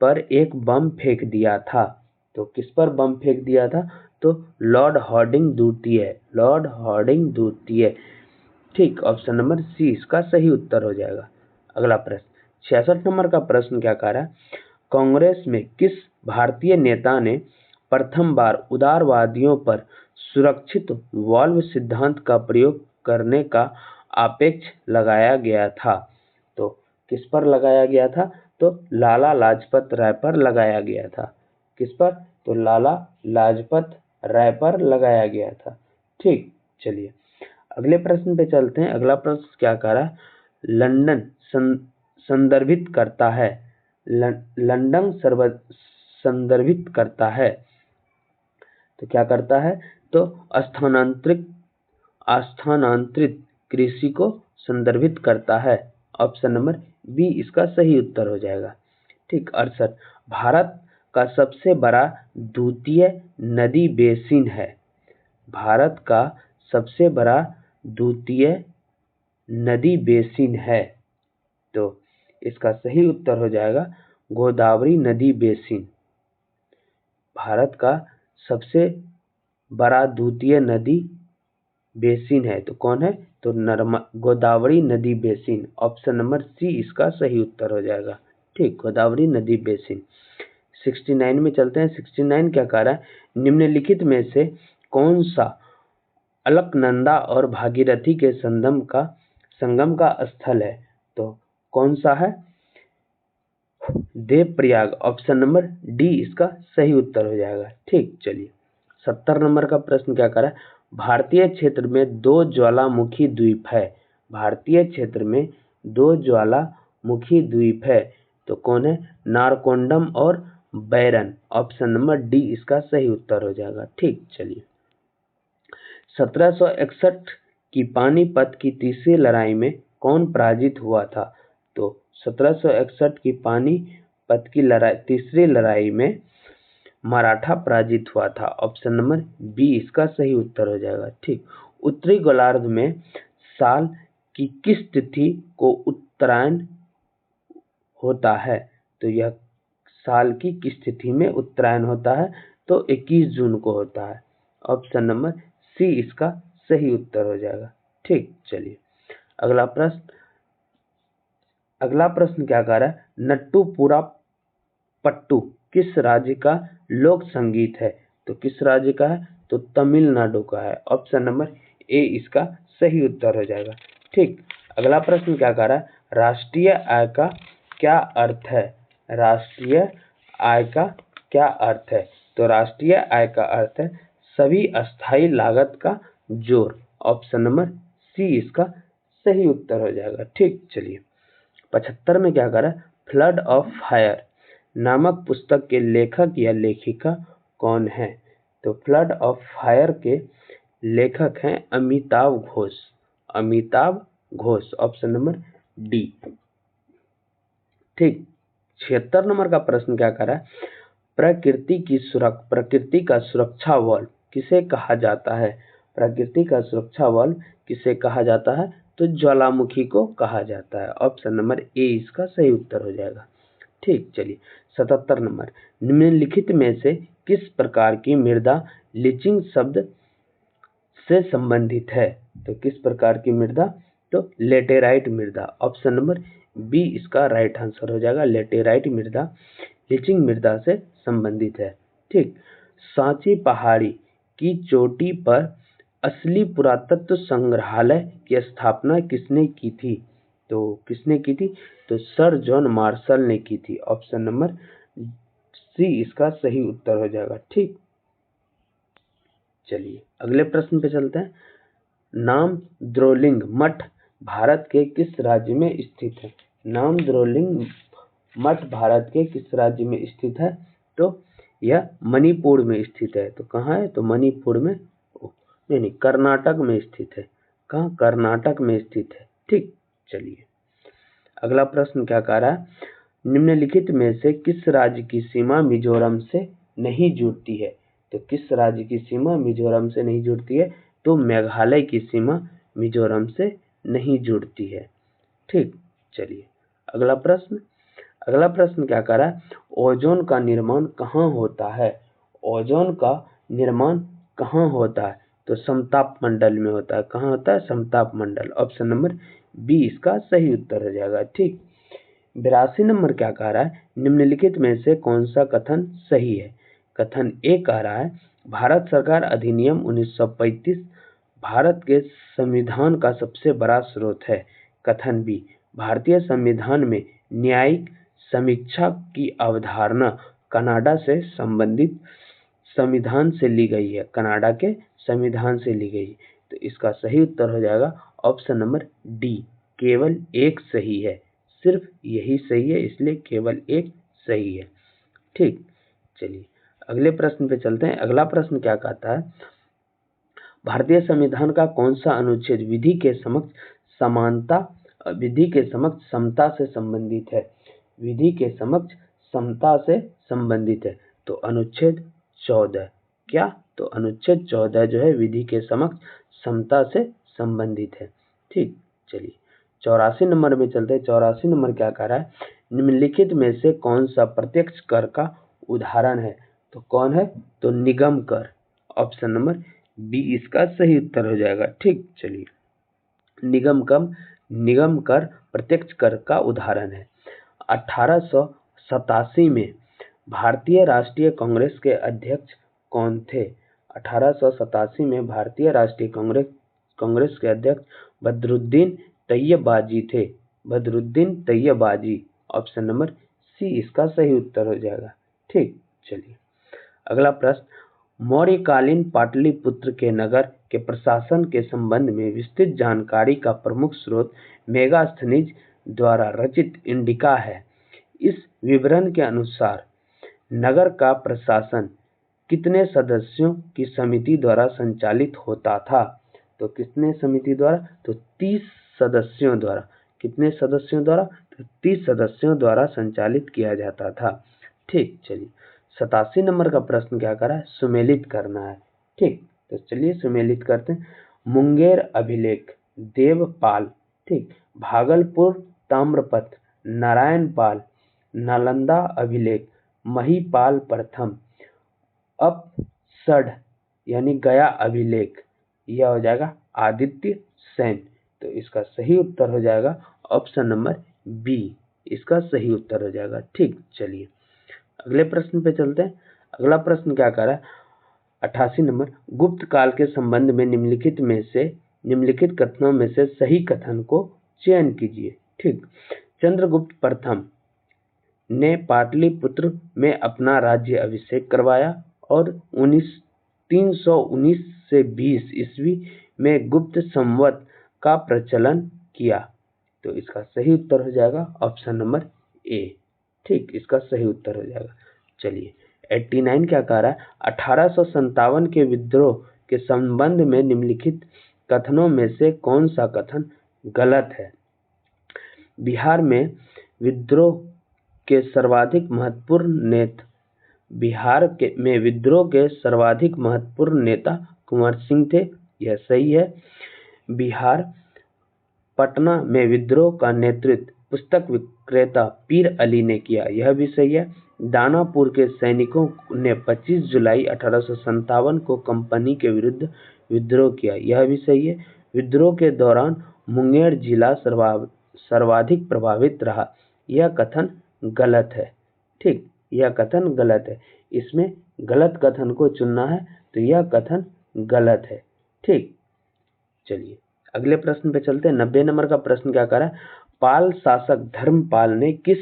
पर एक बम फेंक दिया था? तो किस पर बम फेंक दिया था? तो लॉर्ड हार्डिंग द्वितीय। ठीक, ऑप्शन नंबर सी इसका सही उत्तर हो जाएगा। अगला प्रश्न 66 नंबर का प्रश्न क्या कह रहा है, कांग्रेस में किस भारतीय नेता ने प्रथम बार उदारवादियों पर सुरक्षित वाल्व सिद्धांत का प्रयोग करने का आक्षेप लगाया गया था? तो किस पर लगाया गया था? तो लाला लाजपत राय पर लगाया गया था। किस पर? तो लाला लाजपत राय पर लगाया गया था। ठीक, चलिए अगले प्रश्न पे चलते हैं। अगला प्रश्न क्या कह रहा है, लंदन संदर्भित करता है। लंदन संदर्भित करता है तो क्या करता है? तो स्थानांतरित कृषि को संदर्भित करता है। ऑप्शन नंबर बी इसका सही उत्तर हो जाएगा। ठीक, 68 भारत का सबसे बड़ा द्वितीय नदी बेसिन है। भारत का सबसे बड़ा द्वितीय नदी बेसिन है, तो इसका सही उत्तर हो जाएगा गोदावरी नदी बेसिन। भारत का सबसे बड़ा द्वितीय नदी बेसिन है तो कौन है? तो गोदावरी नदी बेसिन, ऑप्शन नंबर सी इसका सही उत्तर हो जाएगा। ठीक, गोदावरी नदी बेसिन। 69 में चलते हैं। 69 क्या कह रहा है, निम्नलिखित में से कौन सा अलकनंदा और भागीरथी के संगम का स्थल है? तो कौन सा है? देवप्रयाग, ऑप्शन नंबर डी इसका सही उत्तर हो जाएगा। ठीक, चलिए 70 नंबर का प्रश्न क्या कर रहा है, भारतीय क्षेत्र में 2 ज्वालामुखी द्वीप है। भारतीय क्षेत्र में 2 ज्वालामुखी द्वीप है तो कौन है? नारकोंडम और बैरन, ऑप्शन नंबर डी इसका सही उत्तर हो जाएगा। ठीक, चलिए 1761 की पानीपत की तीसरी लड़ाई में कौन पराजित हुआ था? तो 1761 की पानीपत की तीसरी लड़ाई में मराठा पराजित हुआ था। ऑप्शन नंबर बी इसका सही उत्तर हो जाएगा। ठीक, उत्तरी गोलार्ध में साल की किस तिथि को उत्तरायण होता है? तो यह साल की किस तिथि में उत्तरायण होता है? तो 21 जून को होता है। ऑप्शन नंबर सी इसका सही उत्तर हो जाएगा। ठीक, चलिए अगला प्रश्न क्या कह रहा है, नट्टूपुरा पट्टू किस राज्य का लोक संगीत है? तो किस राज्य का है? तो तमिलनाडु का है। ऑप्शन नंबर ए इसका सही उत्तर हो जाएगा। ठीक, अगला प्रश्न क्या कह रहा है, राष्ट्रीय आय का क्या अर्थ है? राष्ट्रीय आय का क्या अर्थ है? तो राष्ट्रीय आय का अर्थ है सभी अस्थायी लागत का जोड़। ऑप्शन नंबर सी इसका सही उत्तर हो जाएगा। ठीक, चलिए 75 में क्या कर रहा है, फ्लड ऑफ फायर नामक पुस्तक के लेखक या लेखिका कौन है? तो फ्लड ऑफ फायर के लेखक हैं Amitabh Ghosh. Amitabh Ghosh, option number D. ठीक, 76 नंबर का प्रश्न क्या कर रहा है, प्रकृति का सुरक्षा बल किसे कहा जाता है? प्रकृति का सुरक्षा बल किसे कहा जाता है? तो ज्वालामुखी को कहा जाता है। ऑप्शन नंबर ए इसका सही उत्तर हो जाएगा। ठीक, चलिए 77 नंबर, निम्नलिखित में से किस प्रकार की मृदा लीचिंग शब्द से संबंधित है? तो किस प्रकार की मृदा? तो लेटेराइट मृदा। ऑप्शन नंबर बी इसका राइट आंसर हो जाएगा। लेटेराइट मृदा लीचिंग मृदा से संबंधित है। ठीक, सांची पहाड़ी की चोटी पर असली पुरातत्व संग्रहालय की स्थापना किसने की थी? तो किसने की थी? तो सर जॉन मार्शल ने की थी। ऑप्शन नंबर सी इसका सही उत्तर हो जाएगा। ठीक, चलिए अगले प्रश्न पे चलते हैं। नाम द्रोलिंग मठ भारत के किस राज्य में स्थित है? नाम द्रोलिंग मठ भारत के किस राज्य में स्थित है? तो यह मणिपुर में स्थित है। तो कहाँ है? तो मणिपुर में, नहीं, कर्नाटक में स्थित है। कहाँ? कर्नाटक में स्थित है। ठीक, चलिए अगला प्रश्न क्या कह रहा है, निम्नलिखित में से किस राज्य की सीमा मिजोरम से नहीं जुड़ती है? तो किस राज्य की सीमा मिजोरम से नहीं जुड़ती है? तो मेघालय की सीमा मिजोरम से नहीं जुड़ती है। ठीक, चलिए अगला प्रश्न क्या कर रहा है, ओजोन का निर्माण कहाँ होता है? ओजोन का निर्माण कहाँ होता है? तो समताप मंडल में होता है। कहाँ होता है? समताप मंडल। ऑप्शन नंबर बी इसका सही उत्तर हो जाएगा। ठीक, 82 नंबर क्या कह रहा है, निम्नलिखित में से कौन सा कथन सही है? कथन ए कह रहा है भारत सरकार अधिनियम 1935 भारत के संविधान का सबसे बड़ा स्रोत है। कथन बी, भारतीय संविधान में न्यायिक समीक्षा की अवधारणा कनाडा से संबंधित संविधान से ली गई है। कनाडा के संविधान से ली गई। तो इसका सही उत्तर हो जाएगा ऑप्शन नंबर डी, केवल एक सही है। सिर्फ यही सही है, इसलिए केवल एक सही है। ठीक, चलिए अगले प्रश्न पे चलते हैं। अगला प्रश्न क्या कहता है, भारतीय संविधान का कौन सा अनुच्छेद विधि के समक्ष समता से संबंधित है? विधि के समक्ष समता से संबंधित है। तो अनुच्छेद 14। क्या? तो अनुच्छेद 14 जो है विधि के समक्ष समता से संबंधित है। ठीक, चलिए 84 नंबर में चलते हैं। 84 नंबर क्या कह रहा है, निम्नलिखित में से कौन सा प्रत्यक्ष कर का उदाहरण है? तो कौन है? तो निगम कर। ऑप्शन नंबर बी इसका सही उत्तर हो जाएगा। ठीक, चलिए निगम कर प्रत्यक्ष कर का उदाहरण है। 1887 में भारतीय राष्ट्रीय कांग्रेस के अध्यक्ष कौन थे? 1887 में भारतीय राष्ट्रीय कांग्रेस के अध्यक्ष बदरुद्दीन तैयबाजी थे। बदरुद्दीन तैयबाजी। ऑप्शन नंबर सी इसका सही उत्तर हो जाएगा। ठीक, चलिए अगला प्रश्न, मौर्यकालीन पाटलिपुत्र के नगर के प्रशासन के संबंध में विस्तृत जानकारी का प्रमुख स्रोत मेगास्थनीज द्वारा रचित इंडिका है। इस विवरण के अनुसार नगर का प्रशासन कितने सदस्यों की समिति द्वारा संचालित होता था? तो कितने समिति द्वारा? तो 30 सदस्यों द्वारा। कितने सदस्यों द्वारा? तो 30 सदस्यों द्वारा संचालित किया जाता था। ठीक, चलिए 87 नंबर का प्रश्न क्या करा है, सुमेलित करना है। ठीक, तो चलिए सुमेलित करते हैं। मुंगेर अभिलेख देवपाल, ठीक, भागलपुर ताम्रपत्र नारायणपाल, नालंदा अभिलेख महिपाल प्रथम, अपसढ़ यानी गया अभिलेख यह हो जाएगा आदित्य सेन। तो इसका सही उत्तर हो जाएगा ऑप्शन नंबर बी, इसका सही उत्तर हो जाएगा। ठीक, चलिए अगले प्रश्न पे चलते हैं। अगला प्रश्न क्या कर रहा है, 88 नंबर, गुप्त काल के संबंध में निम्नलिखित कथनों में से सही कथन को चयन कीजिए। ठीक, चंद्रगुप्त प्रथम ने पाटलिपुत्र में अपना राज्य अभिषेक करवाया और 319 से 20 ईस्वी में गुप्त संवत का प्रचलन किया। तो इसका सही उत्तर हो जाएगा ऑप्शन नंबर ए। ठीक, इसका सही उत्तर हो जाएगा। चलिए 89 क्या कह रहा है, 1857 के विद्रोह के संबंध में निम्नलिखित कथनों में से कौन सा कथन गलत है। बिहार में विद्रोह के सर्वाधिक महत्वपूर्ण नेता कुंवर सिंह थे, यह सही है। बिहार पटना में विद्रोह का नेतृत्व पुस्तक विक्रेता पीर अली ने किया, यह भी सही है। दानापुर के सैनिकों ने 25 जुलाई 1857 को कंपनी के विरुद्ध विद्रोह किया, यह भी सही है। विद्रोह के दौरान मुंगेर जिला सर्वाधिक प्रभावित रहा, यह कथन गलत है। ठीक, यह कथन गलत है। इसमें गलत कथन को चुनना है, तो यह कथन गलत है। ठीक, चलिए अगले प्रश्न पे चलते हैं। 90 नंबर का प्रश्न क्या कर रहा है, पाल शासक धर्मपाल ने किस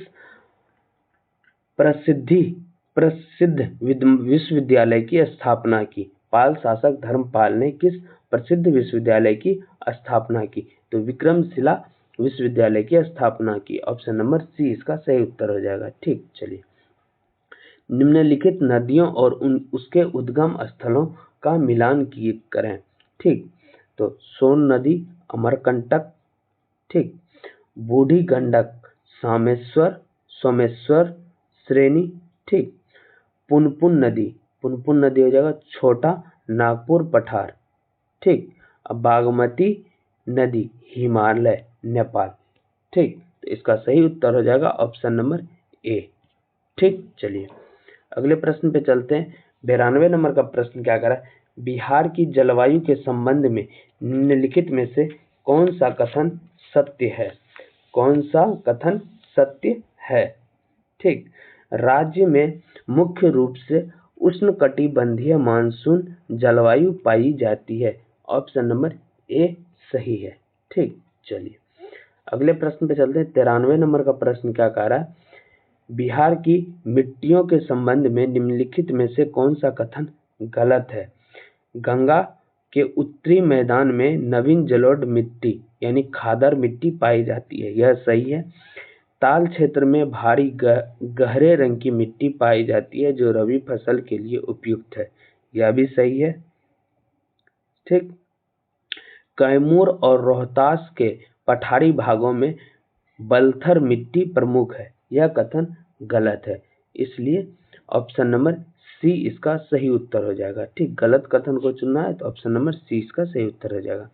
प्रसिद्ध विश्वविद्यालय की स्थापना की। पाल शासक धर्मपाल ने किस प्रसिद्ध विश्वविद्यालय की स्थापना की। तो विक्रमशिला विश्वविद्यालय की स्थापना की। ऑप्शन नंबर सी इसका सही उत्तर हो जाएगा। ठीक, चलिए निम्नलिखित नदियों और उसके उद्गम स्थलों का मिलान करें। ठीक, तो सोन नदी, अमरकंटक, ठीक, बूढ़ी गंडक, सोमेश्वर श्रेणी, ठीक, पुनपुन नदी हो जाएगा छोटा नागपुर पठार, ठीक, बागमती नदी हिमालय नेपाल। ठीक, तो इसका सही उत्तर हो जाएगा ऑप्शन नंबर ए। ठीक, चलिए अगले प्रश्न पे चलते हैं। 92 नंबर का प्रश्न क्या कर रहा है, बिहार की जलवायु के संबंध में निम्नलिखित में से कौन सा कथन सत्य है। कौन सा कथन सत्य है। ठीक, राज्य में मुख्य रूप से उष्णकटिबंधीय मानसून जलवायु पाई जाती है। ऑप्शन नंबर ए सही है। ठीक, चलिए अगले प्रश्न पे चलते हैं। 93 नंबर का प्रश्न क्या कह रहा है, बिहार की मिट्टियों के संबंध में निम्नलिखित में से कौन सा कथन गलत है। गंगा के उत्तरी मैदान में नवीन जलोढ़ मिट्टी यानी खादर मिट्टी पाई जाती है, यह सही है। ताल क्षेत्र में भारी गहरे रंग की मिट्टी पाई जाती है जो रबी फसल के लिए उपयुक्त है, यह भी सही है। ठीक, कैमूर और रोहतास के पठारी भागों में बलथर मिट्टी प्रमुख है, यह कथन गलत है। इसलिए ऑप्शन नंबर सी इसका सही उत्तर हो जाएगा। ठीक, गलत कथन को चुनना है तो ऑप्शन नंबर सी इसका सही उत्तर हो जाएगा।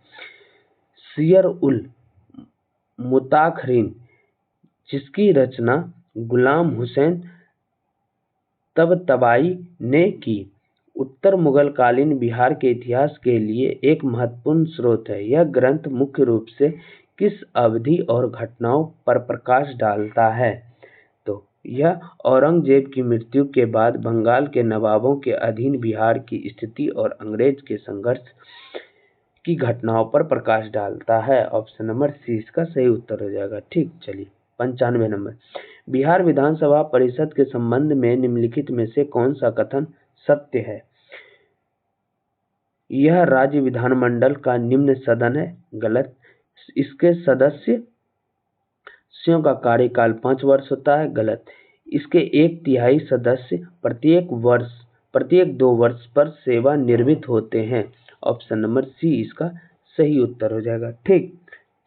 सियर उल मुताखरीन जिसकी रचना गुलाम हुसैन तबतबाई ने की, उत्तर मुगल कालीन बिहार के इतिहास के लिए एक महत्वपूर्ण स्रोत है। यह ग्रंथ मुख्य रूप से किस अवधि और घटनाओं पर प्रकाश डालता है। तो यह औरंगजेब की मृत्यु के बाद बंगाल के नवाबों के अधीन बिहार की स्थिति और अंग्रेज के संघर्ष की घटनाओं पर प्रकाश डालता है। ऑप्शन नंबर सी इसका सही उत्तर हो जाएगा। ठीक, चलिए 95 नंबर, बिहार विधानसभा परिषद के संबंध में निम्नलिखित में से कौन सा कथन सत्य है। यह राज्य विधानमंडल का निम्न सदन है, गलत। इसके सदस्यों का कार्यकाल 5 वर्ष होता है, गलत। इसके 1/3 सदस्य प्रत्येक 2 वर्ष पर सेवानिवृत्त होते हैं। ऑप्शन नंबर सी इसका सही उत्तर हो जाएगा। ठीक,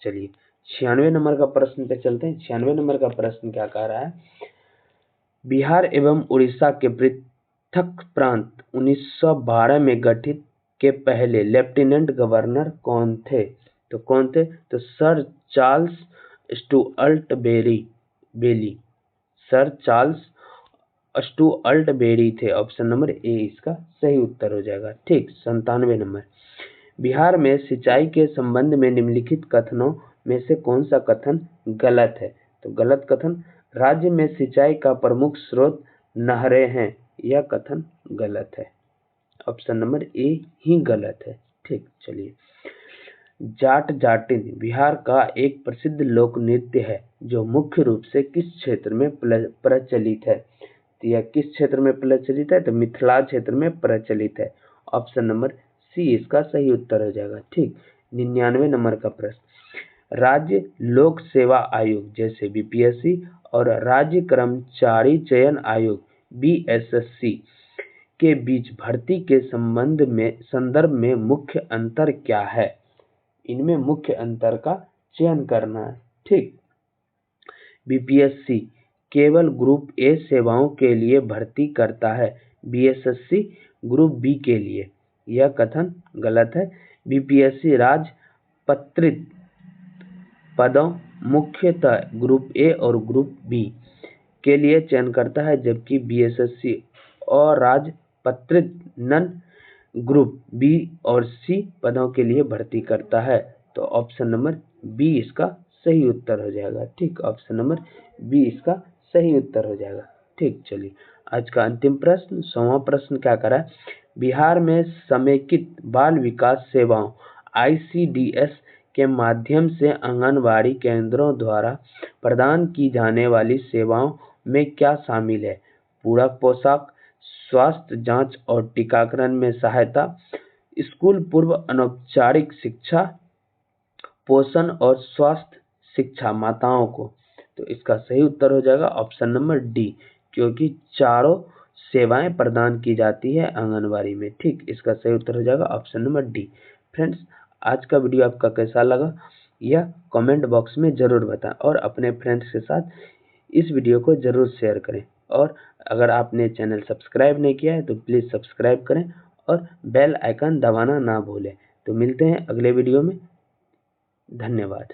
चलिए 96 नंबर का प्रश्न पे चलते हैं। 96 नंबर का प्रश्न क्या कह रहा है, बिहार एवं उड़ीसा के पृथक प्रांत 1912 में गठित के पहले लेफ्टिनेंट गवर्नर कौन थे। तो कौन थे, तो सर चार्ल्स स्टुअर्ट बेली, सर चार्ल्स स्टुअर्ट बेरी थे। ऑप्शन नंबर ए इसका सही उत्तर हो जाएगा। ठीक, 97 नंबर, बिहार में सिंचाई के संबंध में निम्नलिखित कथनों में से कौन सा कथन गलत है। तो गलत कथन, राज्य में सिंचाई का प्रमुख स्रोत नहरें हैं, यह कथन गलत है। ऑप्शन नंबर ए ही गलत है। ठीक, चलिए। जाट जाटिन बिहार का एक प्रसिद्ध लोक नृत्य है जो मुख्य रूप से किस क्षेत्र में प्रचलित है? तो यह किस क्षेत्र में प्रचलित है? तो मिथिला क्षेत्र में प्रचलित है। ऑप्शन नंबर सी इसका सही उत्तर हो जाएगा। ठीक, 99 नंबर का प्रश्न। राज्य लोक सेवा आयोग जैसे बीपीएससी और राज्य कर्मचारी चयन आयोग बीएसएससी के बीच भर्ती के संदर्भ में मुख्य अंतर क्या है? इनमें मुख्य अंतर का चयन करना है। ठीक, बीपीएससी केवल ग्रुप ए सेवाओं के लिए भर्ती करता है, बीएसएससी ग्रुप बी के लिए। यह कथन गलत है। बीपीएससी राजपत्रित पदों मुख्यतः ग्रुप ए और ग्रुप बी के लिए चयन करता है, जबकि बीएसएससी और राजपत्रित नन ग्रुप बी और सी पदों के लिए भर्ती करता है। तो ऑप्शन नंबर बी इसका सही उत्तर हो जाएगा। ठीक, ऑप्शन नंबर बी इसका सही उत्तर हो जाएगा। ठीक, चलिए आज का अंतिम प्रश्न 100वां प्रश्न क्या करा है? बिहार में समेकित बाल विकास सेवाओं आईसीडीएस के माध्यम से आंगनबाड़ी केंद्रों द्वारा प्रदान की जाने वाली सेवाओं में क्या शामिल है? पूरक पोशाक, स्वास्थ्य जांच और टीकाकरण में सहायता, स्कूल पूर्व अनौपचारिक शिक्षा, पोषण और स्वास्थ्य शिक्षा माताओं को। तो इसका सही उत्तर हो जाएगा ऑप्शन नंबर डी, क्योंकि चारों सेवाएं प्रदान की जाती है आंगनबाड़ी में। ठीक, इसका सही उत्तर हो जाएगा ऑप्शन नंबर डी। फ्रेंड्स, आज का वीडियो आपका कैसा लगा यह कमेंट बॉक्स में ज़रूर बताएं और अपने फ्रेंड्स के साथ इस वीडियो को ज़रूर शेयर करें। और अगर आपने चैनल सब्सक्राइब नहीं किया है तो प्लीज़ सब्सक्राइब करें और बेल आइकन दबाना ना भूलें। तो मिलते हैं अगले वीडियो में। धन्यवाद।